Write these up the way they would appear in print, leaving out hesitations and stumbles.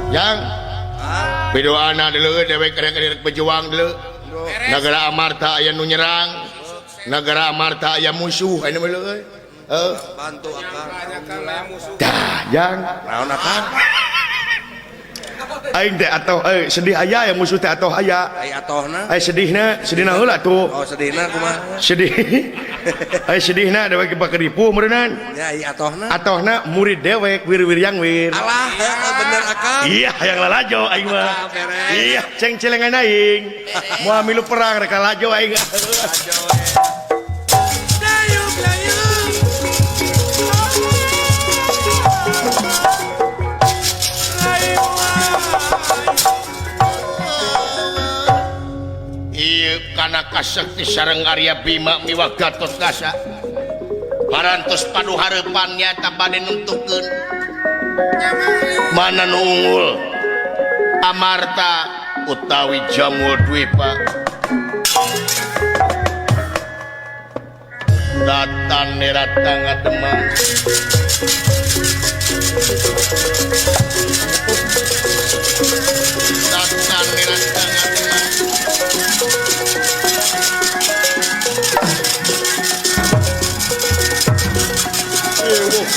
yang bidoana dulu dewek kadang-kadang pejuang dulu negara Amarta aya nu nyerang negara Amarta aya musuh anu dulu bantu akang dah yang naon akang aing teh atoh sedih aya yang musuh teh atoh aya ai atohna sedihna heula tuh oh sedihna kumaha sedih sedihna dewek bakeripu meureunnan ya ai atohna murid dewek wir yang wir alah ya bener akang iya yang lalajo aing mah iya ceng-celengan aing moal milu perang rek lalajo aing karena kasakti sareng Arya Bima miwah Gatot Kaca parantos padu harapan nyata bade nuntukeun mana nu unggul Amarta utawi Jamudwipa datan nerata ngademang datan nerata ngademang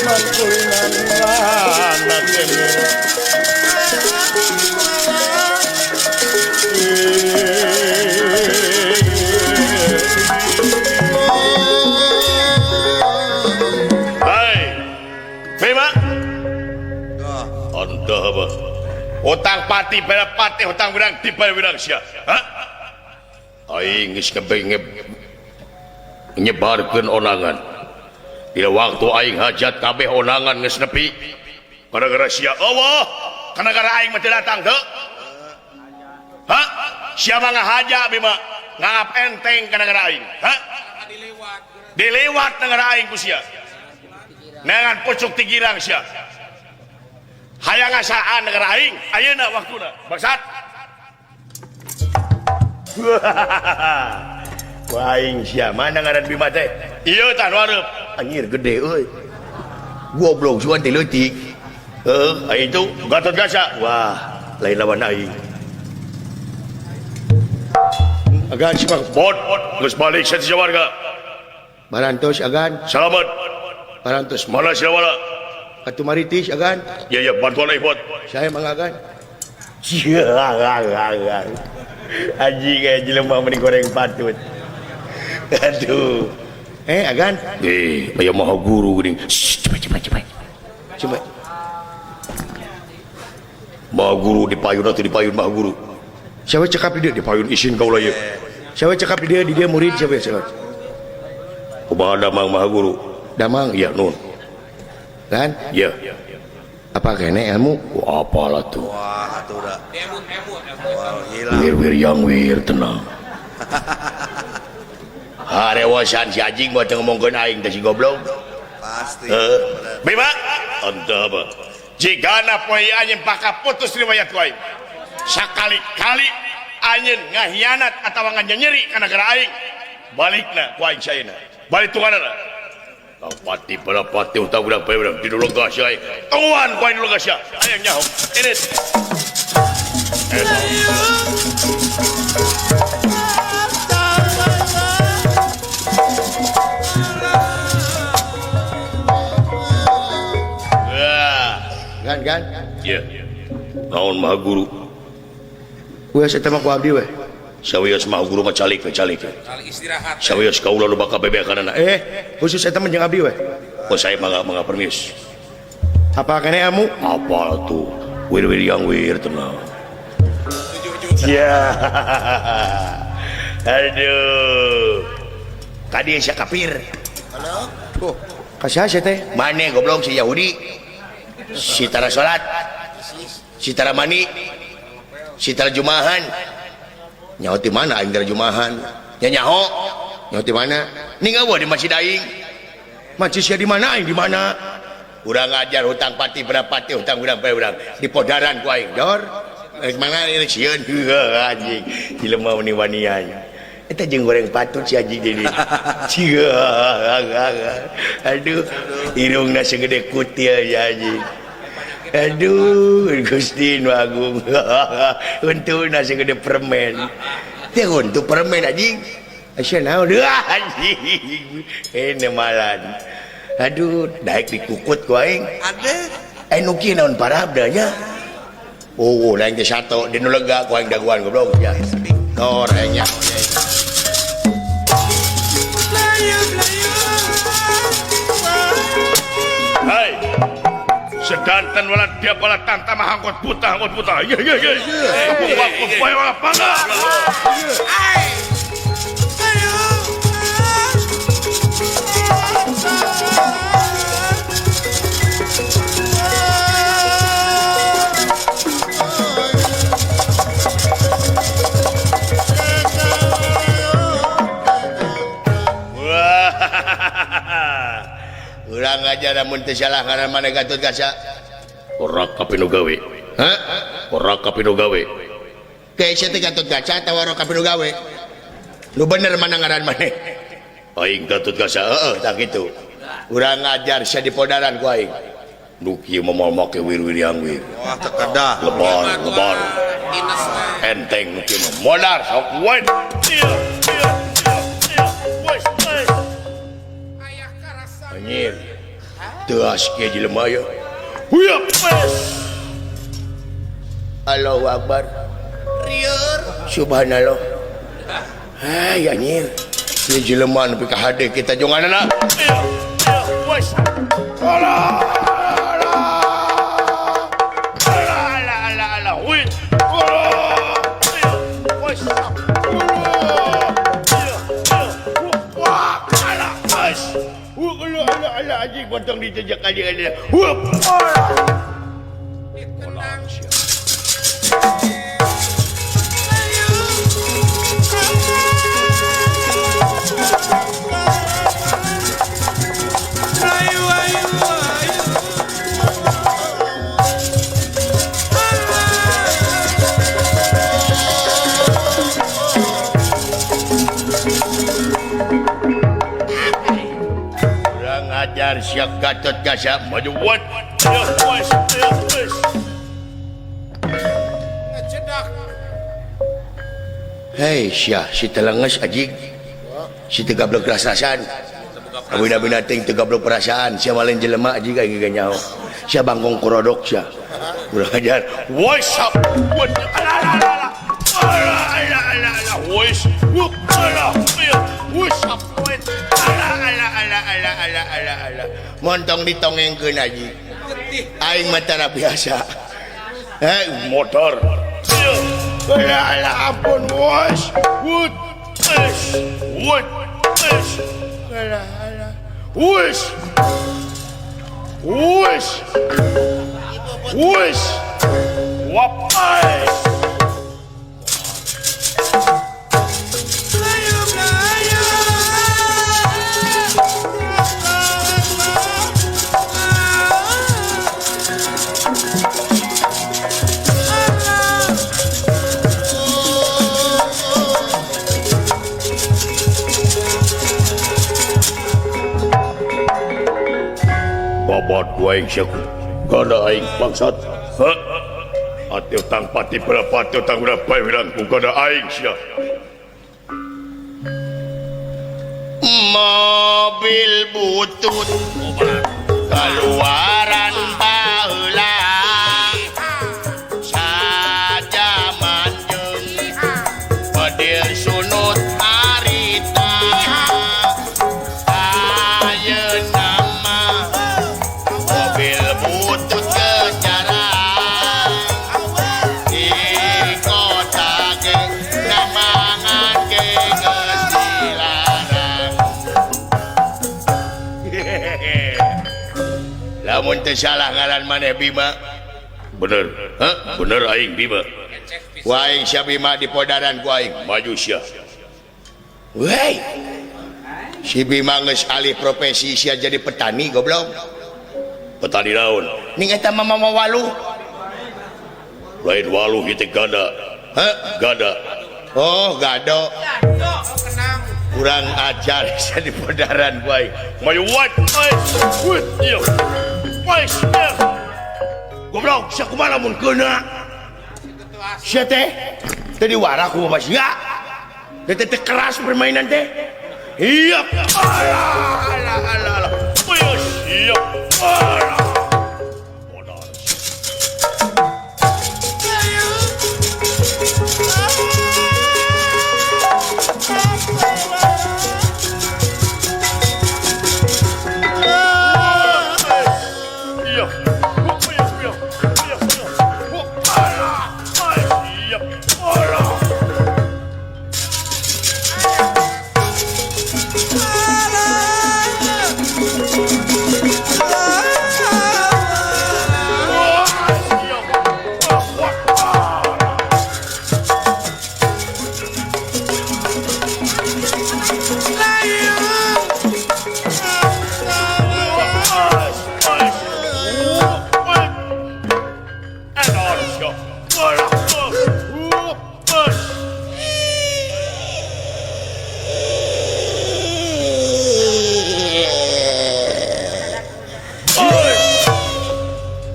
kulinan mana kene hai Bima anda apa utang pati pada pati utang wirang di pada wirang sia hah aing geus kebengep nyebarkeun onangan dina waktu aing hajat kabeh onangan geus nepi gara-gara sia Allah kana gara aing mah teu datang teu hah sia mah ngahaja Bima ngangap enteng kana gara aing hah dilewat gara aing ku sia nangan pucuk tigirang sia hayang ngasaan gara aing ayeuna waktuna bangsat wah aing sia mana ngaran Bima teh ieu tah nu hareup anjir gede euy goblok suan teh leutik itu Gatot Kaca wah lain lawan aing agan si Bang bot geus balik sa warga barantos agan selamat barantos mana si wala atuh maritis agan ya bantuan aing bot saya mangagan sia anjing kayak jelema meni goreng patut aduh agan aya maha guru geuning coba maha guru dipayun atau dipayun maha guru siapa cekap di dia dipayun isin kaula ieu siapa cekap di dia murid siapa kumaha damang maha guru damang iya nun kan iya apa kene ilmu apalah tuh wah atuh da wir yang wir tenang harewasan si anjing buat ngomongkeun aing teh si goblok pasti Bima anta apa jigana poe anjeun pakaputus riwayat ku aing sakali-kali anjeun ngahianat atawa nganyeri kana gara aing balikna ku aing saeuna balik tunganana pati pada pati utang urang bae urang di lega sia tuan ku aing lega sia aya nyaho ini kan iya naon maha guru we satema ku abdi we sawios maha guru mah calik istirahat sawios kaula nu bakal bebekanana khusus eta mah jeung abdi we oh saya mangga permis apa kene ilmu apa tuh wir yang wir tenang ya aduh kadi sia kafir halo kasih sia teh mane goblok si Yahudi sitara salat sitara mani sitara jumahan nyaho ti mana aing dara jumahan nyaho nyaho ti mana ningawa di masjid aing masjid sia di mana aing di mana urang ngajar hutang pati berapati hutang urang bae urang di podaran ku aing dor mana ini sieun anjing jelema wani-wanian eta jeung goreng patut si anjing jadi aduh irungna segede kutil ya anjing Aduh, Gusti Nu Agung. Untuk nasi gede permen. Teh untuk permen anjing. Asya naon deuh anjing. Ini malan. Aduh, daek dikukut ku aing. Ada. Nu kieu naon parabda nya. Oh, lain teh sato di nu lega ku aing daguan goblok ya. Nor nya. Hai, sedanten wala dia pala tanta mahangkot putah. Iya. Aku waktu bae wala pangga. Urang aja namun teu salah ngaran maneh Gatut Kaca. Ora kapinu gawe. Hah? Ora kapinu gawe. Kayak saya teh Gatut Kaca atawa ora kapinu gawe. Nu bener mana ngaran maneh? Aing Gatut Kaca. Heeh, tak kitu. Urang ngajar sia di podaran ku aing. Nu kieu momal make wir-wir yang wir. Wah, tekedah. Lebar. Enteng nu kieu modar sok wait. Iya. Anjir. Teu askeun jelema ya. Huyap. Allahu Akbar. Rieur. Subhanallah. Hai anjir. Ieu jelema nepi ka hade kita jonganana. Iya. Wes. Ala. Wait. Wes. Ala anjing potong dijejak aja ada. Hup. Tenang siap. Ajar siap Gatut Kaca Maju what? Wes. Ngecedak. Hei sia si telenges anjing. Si teu gablok rasasan. Abina-bina teh teu gablok perasaan sia malen jelema anjing aing nyaho. Sia bangkong kurodok sia. Urang ajar. What's up? What? Ala. Wes. Whoop. Ala. What's up? What? Ala. Montong ditongengkeun anjing. Aing mah tara biasa. Motor. Ala ampun bos. What? Ala. Wes. Wapai. Babat waing syaku kada aing bangsat. Ati utang pati berapa utang berapa wirang ku kada aing sia. Mobil butut keluaran baheula sajaman jeung pedir sunut harita ayeuna mah mobil butut kejaran di kota ge namangan ge geus dilarang. Lamun teu salah ngaran maneh Bima. Bener. Bener aing Bima. Ku aing sia Bima di podaran ku aing. Maju sia. Wei. Si Bima geus alih profesi sia jadi petani goblok. Petani naon? Ning eta mah mama walu. Lain waluh itu gada. Gada. Oh, gado. Kurang ajar sia di podaran ku aing. Maju what? Wait. Iya. Wait. Goblok. goblok sia kumaha lamun keuna sia teh tadi wara ku Bapak sia teh keras permainan teh iya alah Ayo siap. Alah. Modal. Iya. Alah. Siap. Alah.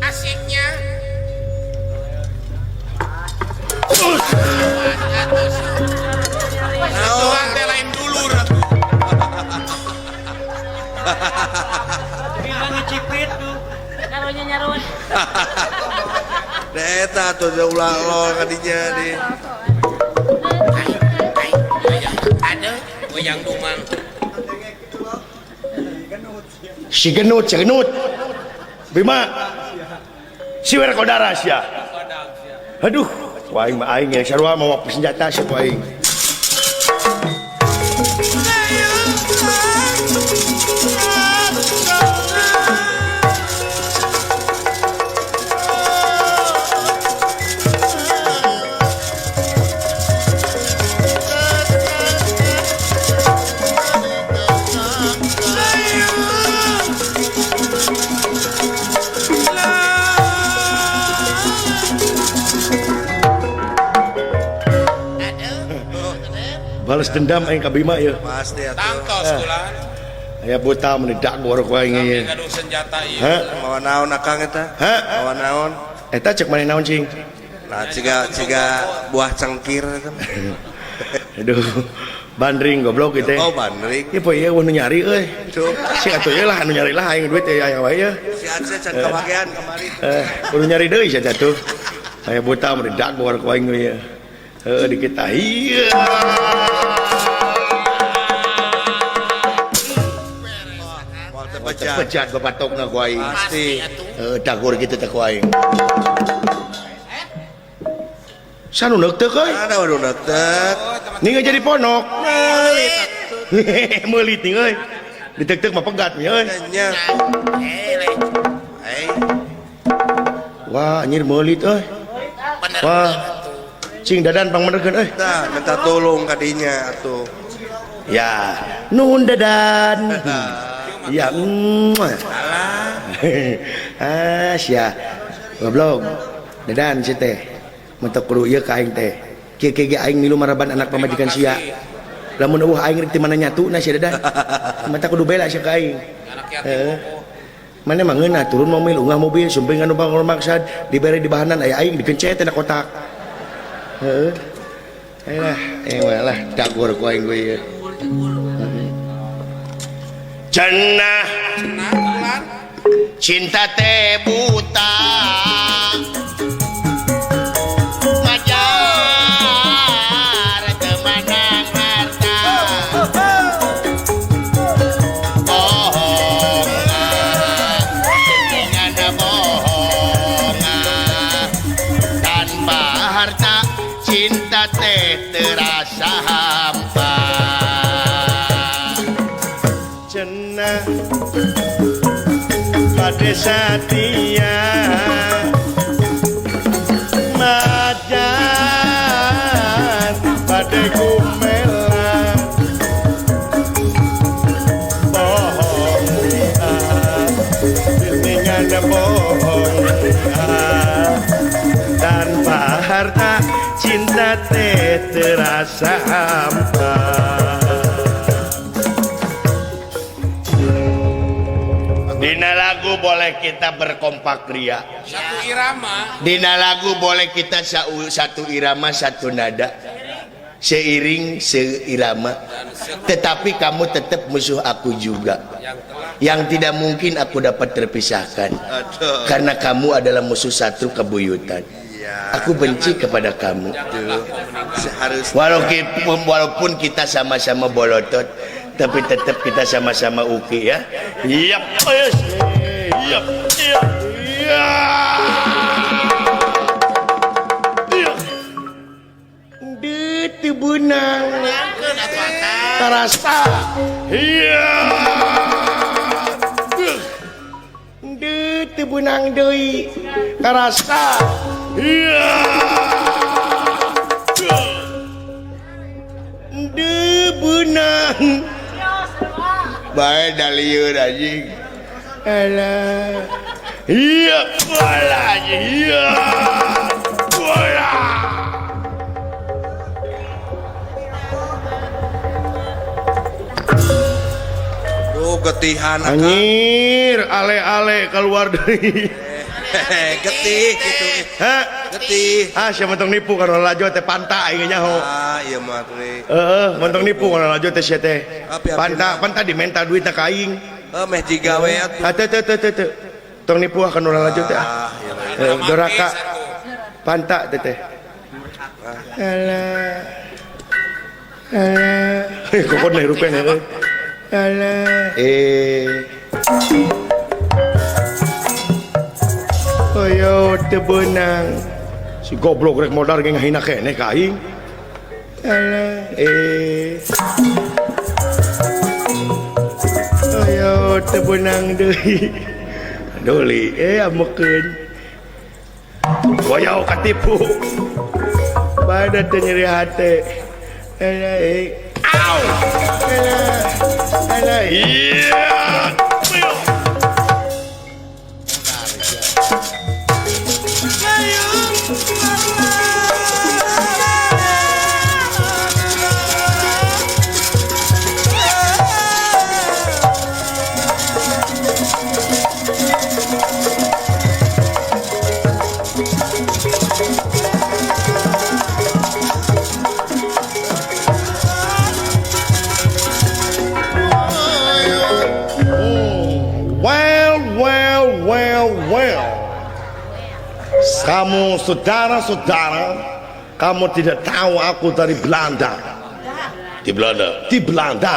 Asiknya. Tuhan teh lain dulu ratu. Bila ngeciprit tuh. Karunya nyaruan. Eta tuh udah ulang lol kadinya di. Ada goyang duman. si genut Bima si wer kodara sia aduh waing mah aing yang sarua mau senjata sia waing balas dendam aing ka Bima ya Pasti atuh. Tangtos kulan. aya buta mendak gorok waing Kami ieu gaduh senjata ieu. ha Mawa naon akang eta? ha Mawa naon? eta cek mana naon cing Nah, ciga buah cengkir eta. aduh bandring goblok gitu Oh, bandring. ieu poe ieu nu nyari euy Tuh. si atuh ieu lah anu nyari lah aing duit aya wae ya Si Aceh can kabagean kemarin. kudu nyari deui sia tuh aya buta mendak gorok waing ieu dikit iya Moal teh pecah. pecat bapatokna ku aing Pasti. dagor gitu teh ku aing sanu neuk teu euy Ada waduh netek. ninga jadi ponok meulit ning euy ditek-tek mah pegat nya euy Nya. wah anjir meulit euy Bener. wah cing dadan pangmenerkeun euy Nah, minta tolong kadinya atuh. ya nuhun dadan ya ah sia goblok dadan si teh mentok kudu ieu ka aing teh kieu ge aing milu maraban anak pamajikan sia lamun eueuh aing rek ti mana nyatuna sia dadan mata kudu bela sia ka aing Anak yatim. mana mah ngeunah turun mobil unggah mobil sumping anu bang maksad dibere di bahanan aya aing dikencet na kotak heeh ayolah lah dagor ku aing gue ieu cenah Nah, kulan. cinta teh buta majar kemenang harta bohongan dengan bohongan tanpa harta cinta teh terasa hampa cenah pada setia majan pada kumela bohongan dengan bohongan tanpa harta cinta teh terasa hampa dina lagu boleh kita kita berkompak ria. Satu irama. Dina lagu boleh kita satu irama satu nada, seiring seirama. Tetapi kamu tetap musuh aku juga, yang tidak mungkin aku dapat terpisahkan. Karena kamu adalah musuh satu kebuyutan. Aku benci kepada kamu. Walaupun kita sama-sama bolotot, tapi tetap kita sama-sama uki ya. Yap, yap, yap, yap. Di bunang terasa. Iya. Di bunang deui terasa. Iya. De bunang. Bae dalieur anjing. Alah. Iya, bola anjing. Iya. Bola. Duh getihan akang. Anjir, ale-ale keluar dari. Getih gitu. Hah? Getih. Siapa mentong nipu karena lajo teh panta aing nya ho. Iya mah teh. Mentong nipu karena lajo teh sia teh. Panta diminta duit ka aing. Meh jiga we atuh. Teu. Tong nipu ka urang lajo teh. Doraka. Panta teh. Alah. Kokon na hirupen euy. Alah. Ayo tebenang si goblok rek modal ge ngahina keneh ka aing. Alah ayo tebenang deui. Doli amekeun. Goyau katipu. Bada teu nyeri hate. Alah au. Alah iya. Kamu saudara-saudara, kamu tidak tahu aku dari Belanda. Di Belanda. Di Belanda.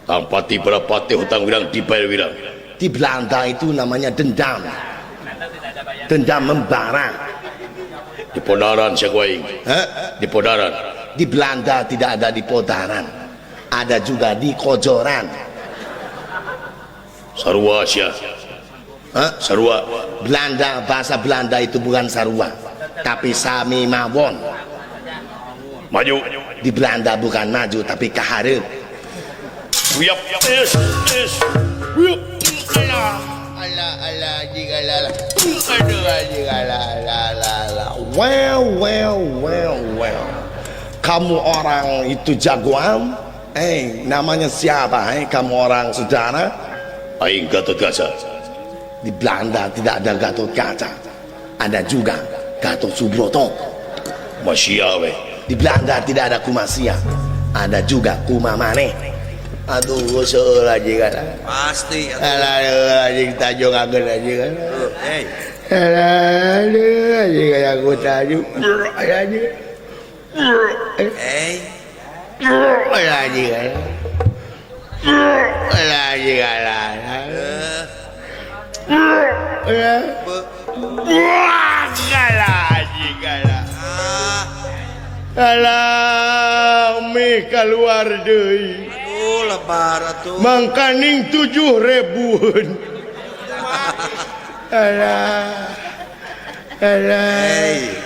Kang Pati Balapati hutang wirang dibayar wirang. Di Belanda itu namanya dendam. Dendam membara. Di Podaran Syakwaing. Di Podaran. Di Belanda tidak ada di Podaran. Ada juga di Kojoran. Sarua Syah. Sarua. Belanda, bahasa Belanda itu bukan sarua, tapi sami mawon. Maju. Di Belanda bukan maju, tapi kaharep. Uyap. Ala jigala. Aduh jigala. Well. Kamu orang itu jagoan? Namanya siapa? Kamu orang saudara? Aing Gatot Kaca. Di Belanda tidak ada Gatot Kaca, ada juga Gatot Subroto. Masya we. Di Belanda tidak ada Kumasia, ada juga Kumamane. Aduh seueur aja kan. Pasti. Alah anjing tajong ageun aja kan. Hei. Alah anjing kayak aku tajong. Anjing. Hei. Alah anjing kan. Alah anjing alah. Alah mi keluar deui. Aduh lebar atuh. Mangkaning 7.000-an. Alah. Hei.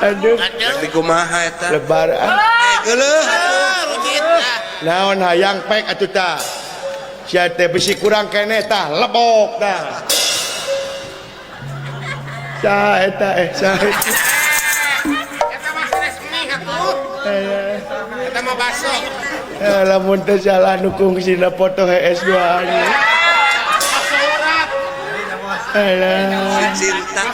Aduh. Di kumaha eta? Lebar. Geuleuh. Naon hayang pek atuh tah. Sia teh bisi kurang keneh tah, lebok tah. Sa eta Eta mah resmi atuh. Eta mah baso. Lamun teh salah nu kungsina foto HS2 nya. Si cinta.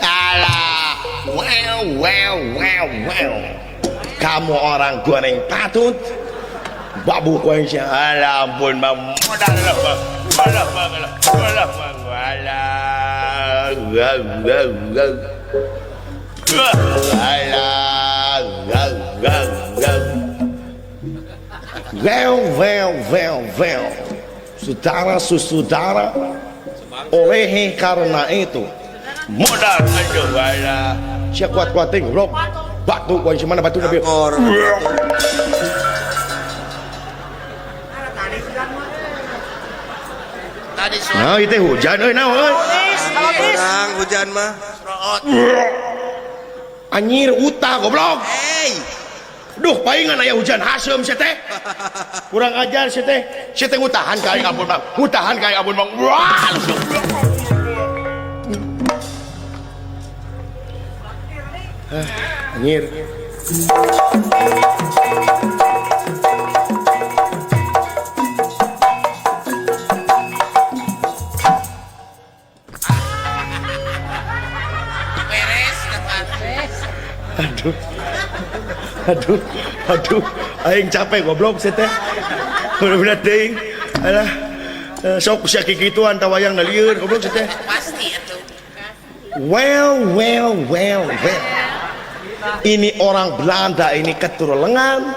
Alah, wow. Kamu orang goreng patut. Babu kuenya, alah ampun bang, modal lah bang, well. Saudara, oleh karena itu modal aja wala siap kuat-kuatin goblok batu kuenya mana batu nabi Kor. nah itu hujan naon Tenang hujan mah. anjir utah goblok Hey. duh palingan aya hujan hasem sia teh kurang ajar sia teh utahan ka aing ampun bang wah anjir aduh aing capek goblok sia teh bener-bener teuing alah sok sia kikituan tawayang na lieur goblok sia teh Pasti itu. well ini orang Belanda ini keturunan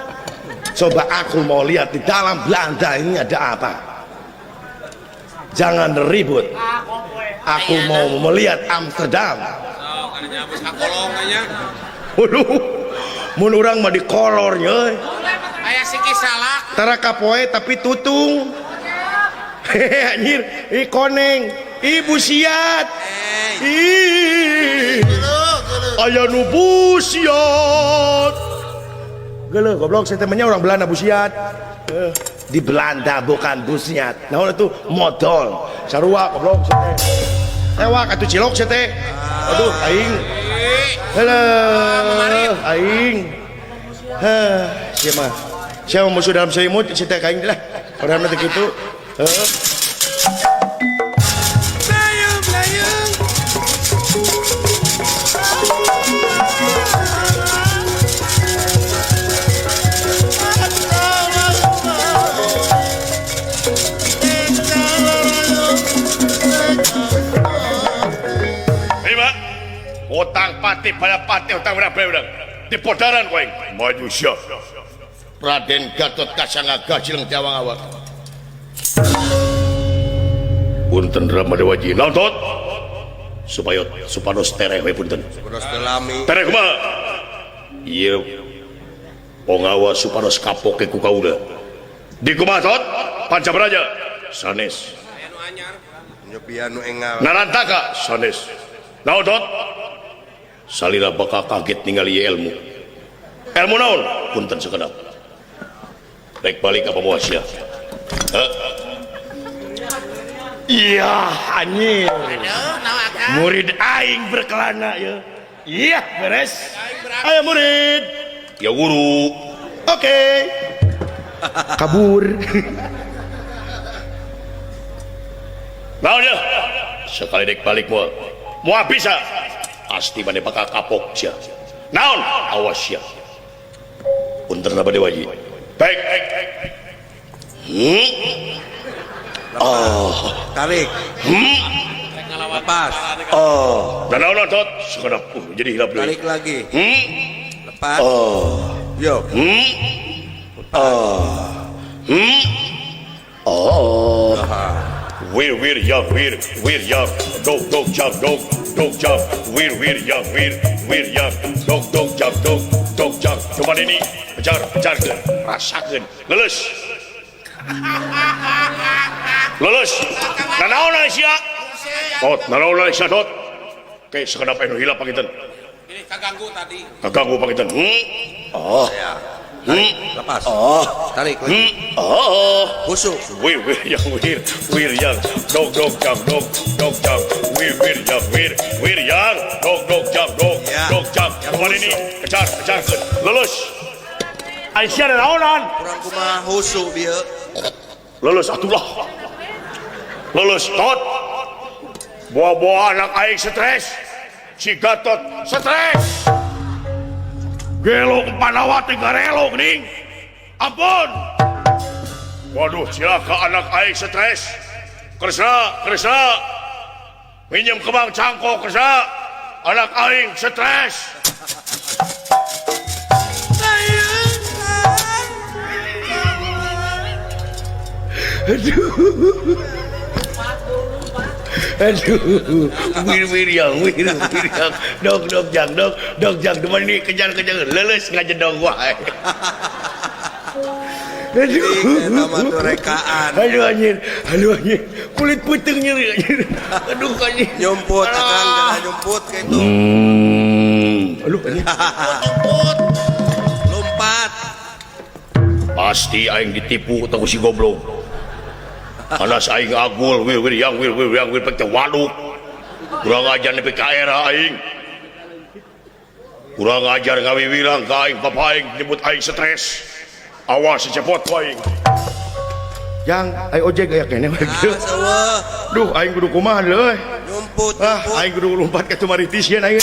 coba aku mau lihat di dalam Belanda ini ada apa jangan ribut aku mau melihat Amsterdam waduh mun urang mah di kolornya Aya siki salak. tara kapoe tapi tutung hehe anjir koneng ibu siat ih aya nu busiat geuleuh goblok saya temennya orang Belanda busiat di Belanda bukan busiat naon itu modal sarua goblok saya tewak atuh cilok saya teh aduh aing heuh aing siapa musuh dalam selimut si teh kain lah orang nanti gitu utang pati pada pati utang berapa udang di podaran kowe maju syah Raden Gatot Kacangaga Cileng Jawang awak punten Ramadewaji nonton supaya supados tereh we punten Supados telami. tereh kumaha ieu pongawa supados kapoke ku kaula di kumaha tot Pancabaraja sanes Nyobian nu engal. narantaka sanes naon tot salila bakal kaget ningali ilmu naon punten sekedap rek balik apa muasya iya anjir murid aing berkelana ya iya beres ayo murid ya guru oke kabur naon ya sekali dek balik mau bisa pasti mana bakal kapok sia naon awas sia punten Ramadewaji baik Tarik. Lepas. dan naon tot sekedap jadi hilap deui Tarik lagi. Lepas. Yo. Wir young dog jump wir young dog jump coba ini kejar rasakeun lulus nanaon sia tot nanaon sia tot oke sekedap anu hilap panginten Ini kaganggu tadi. kaganggu panginten Tarik. Lepas. Tarik lagi. Busuk. Wir young dog jump wir young dog jump coba ini kejar lulus Aisyah dan naonan kurang kumaha husu dia. lulus atulah lulus tot buah-buah anak aing stres si Gatot stres gelo kepanawati garelo ning ampun waduh cilaka anak aing stres Kresna minjem kembang cangkok Kresna anak aing stres Aduh, wir-wiriang, dog jang, teman ini kejar, leles ngajedog wae. Aduh, rekaan. Aduh anjir, kulit puteng nyeri anjir. Aduh anjir. Nyumput akang jangan nyumput kayak itu. Aduh anjir. Lompat. pasti aing ditipu atau si goblok anas aing agul wir pake waduk kurang ajar nepi ka era aing kurang ajar ngawiwirang ka aing papa aing nyebut aing stres awas cepot ku aing Yang ayo ojek aya kene Ah, seueuh. duh aing kudu kumaha deui euy Nyumput. aing kudu lompat ka tumaritis yen aing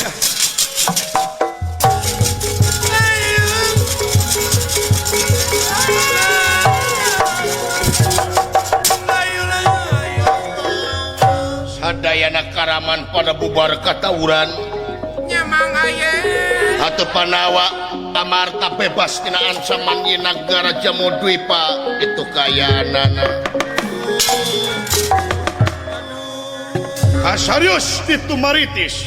sadayana karaman pada bubar katawuran Nyamang aye. atau panawa amarta bebas tina ancaman ieu nagara Jamudwipa itu kayaanana kasarius di Tumaritis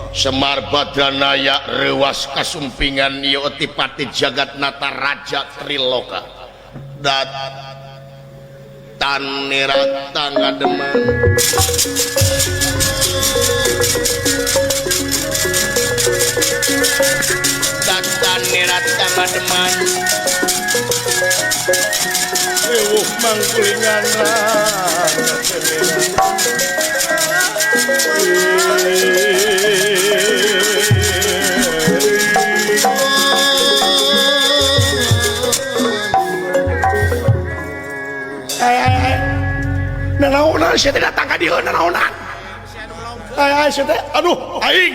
Semar Badranaya rewas kasumpingan ieu Otipati Jagatnata Raja Triloka dat tanirata ngademan dan nirata ngademan ewuh mangkulingan nanaonan saya tidak datang ke dia nanaonan saya teh aduh aing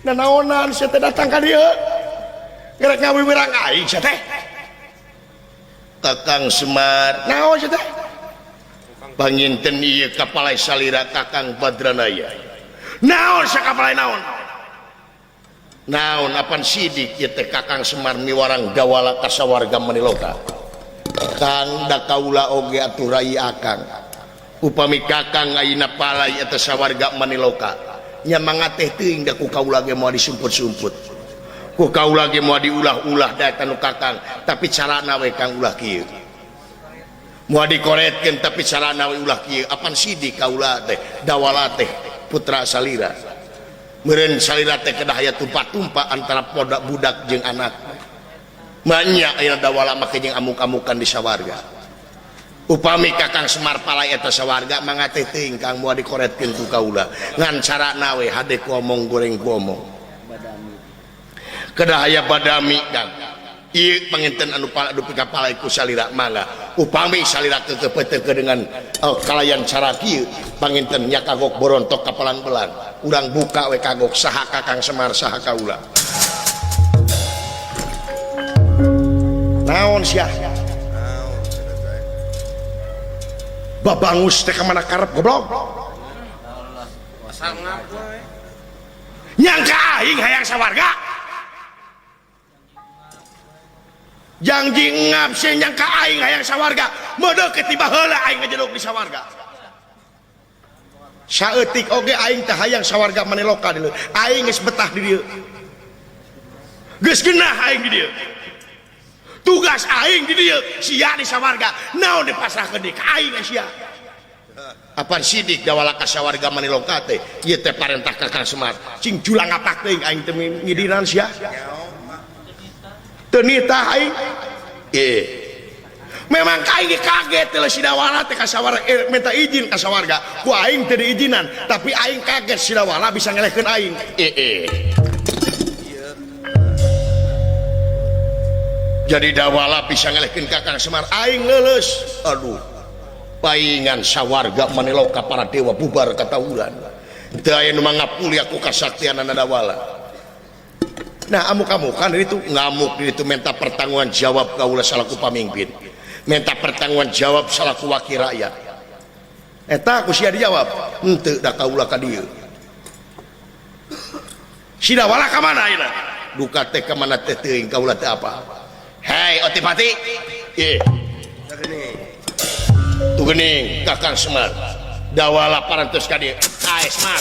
nanaonan saya teh datang ke dia gerek ngawiwirang aing saya teh Kakang Semar naon saya teh panginten ieu kapalai salira Kakang Badranaya naon sakapalai naon apan sidik ieu teh Kakang Semar miwarang dawala kasawarga Maniloka Kang da kaula oge aturai akang upami kakang ayeuna palai eta sawarga Maniloka nya mangateh teuing da ku kaula ge moal disumput-sumput ku kaula ge moal diulah-ulah da eta nu kakang tapi carana we kang ulah kieu moal dikoretkeun tapi carana we ulah kieu apan sidi kaula teh dawala teh putra salira meureun salira teh kedah aya tumpa-tumpa antara budak jeung anak banyak ayeuna dawala make jeung amuk-amukan di sawarga upami Kakang Semar palai eta sawarga mangateh teuing kang moal dikoretkeun ku kaula ngan carana we hade ku omong goreng ku omong kedah aya badami dan ieu panginten anu dupi ka palai ku salira mangga upami salira teu tepeuteun dengan kalayan cara kieu panginten nya kagok borontok ka pelan-pelan urang buka we kagok saha Kakang Semar saha kaula naon sia babangus teh kamana karep goblok Asal ngaku. nyangka aing hayang sawarga janji ngapse nyangka aing hayang sawarga modal ketiba heula aing ngajedog di sawarga saeutik oge aing teh hayang sawarga Maniloka dieu aing geus betah di dieu geus geunah aing di dieu tugas aing di dieu sia di sawarga naon dipasrahkeun di ka aing sia apan sidik dawala ka sawarga Maniloka teh ieu teh parentah Kakang Semar cing julang apak teuing aing teh ngidiran sia teu nitah aing memang aing kaget teh si dawala teh ka sawarga minta izin ka sawarga ku aing teu diizinan tapi aing kaget si dawala bisa ngelehkeun aing jadi dawala bisa ngelehkeun Kakang Semar aing leuleus. Aduh paingan sawarga maneloka para dewa bubar katawuran teu aya nu mangapuli aku kasaktianana dawala. Nah amuk-amukan itu ngamuk itu minta pertanggungan jawab kaula salaku pamimpin, minta pertanggungan jawab salaku wakil rakyat. Eta aku sia dijawab henteu da kaula ka dieu. Si dawala ka mana ayeuna? Duka teh ka mana teh teuing kaula teh apa. Hei Otipati ieu tu geuning Kakang Semar dawala parantos ka dieu. Ae Semar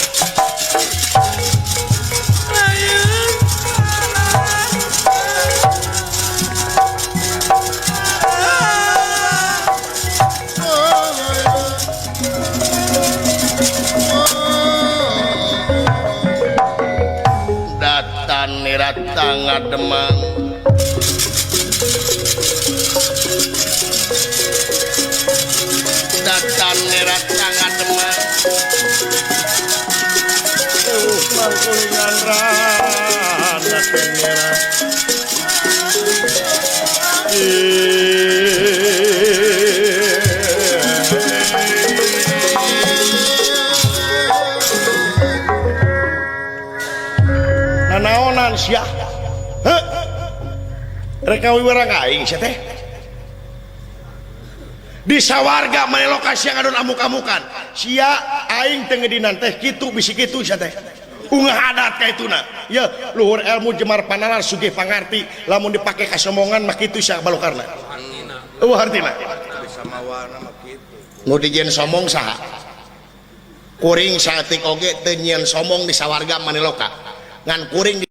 datan nirata ngademang datan nirata ngademang mangkulingan rana tenera nanaonan sia reka wiwarang aing sia teh di sawarga mana lokasi yang adon amuk-amukan sia aing teu ngedinan teh kitu bisi kitu sia teh ungah adat kaituna ya luhur ilmu jemar panalar sugih pangarti lamun dipake kasombongan mah kitu sia balokarna artina bisa mawana mah kitu nu dijieun sombong saha kuring saeutik oge teu nyieun sombong di sawarga maneloka ngan kuring